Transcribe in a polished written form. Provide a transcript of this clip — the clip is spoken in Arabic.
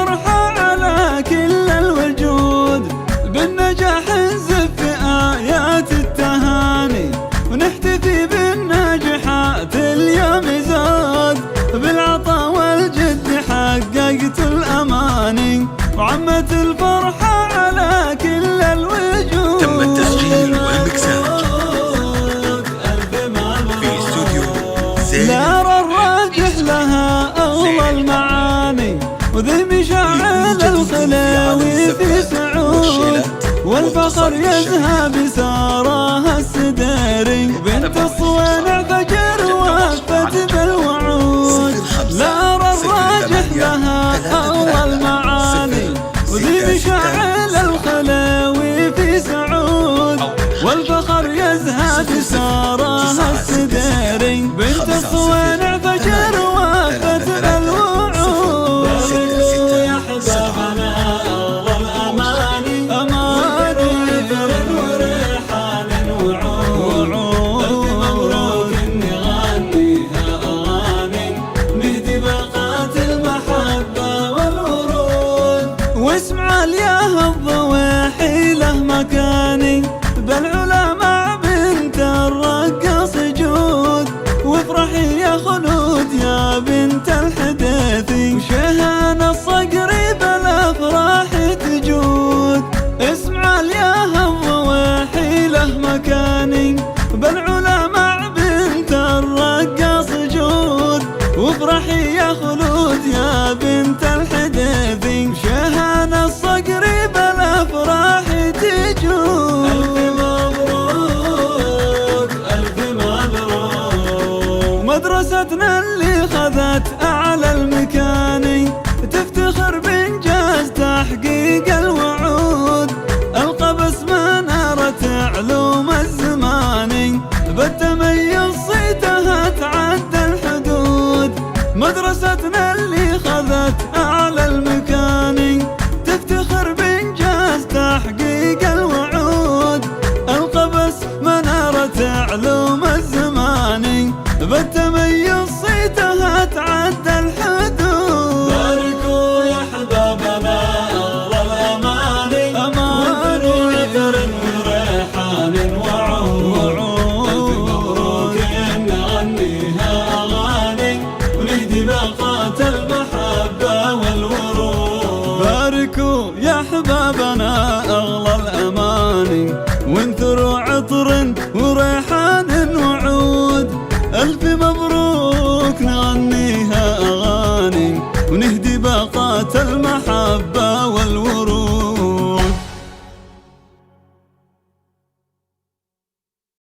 الفرحة على كل الوجود، بالنجاح نزف في آيات التهاني، ونحتفي بالناجحات اليوم زاد، بالعطا والجد حققت الأماني، وعمت الفرحة على كل الوجود. تم التسجيل والمكساج في استوديو زين. نار الراجح لها أغلى المعاني، وذي مشاعل الخلاوي في سعود، والفخر يزهى بسارها السداري، بنت الصوانع فجر وفت بالوعود. نار الراجح لها أغلى المعاني، وذي مشاعل الخلاوي في سعود، والفخر يزهى بسارها السداري، بنت الصوانع فجر وفت بالوعود. يا حبابنا أغلى الأماني، أماني برد وريحان وعود، مبروك نغنيها أغاني، نهدي باقات المحبة والورود. واسمع الياه الضواحي له مكاني، بالعلا مع بنت الرقاص جود، وافرحي يا خلود يا بنت الحديثي، وشهان الصقر بالافراح تجود. اسمع الياه الضواحي له مكاني، بالعلا مع بنت الرقاص جود، وافرحي يا خلود يا بنت الحديثي، وشهان الصقر بالافراح تجود. مدرستنا اللي خذت أعلى المكاني، تفتخر بإنجاز تحقيق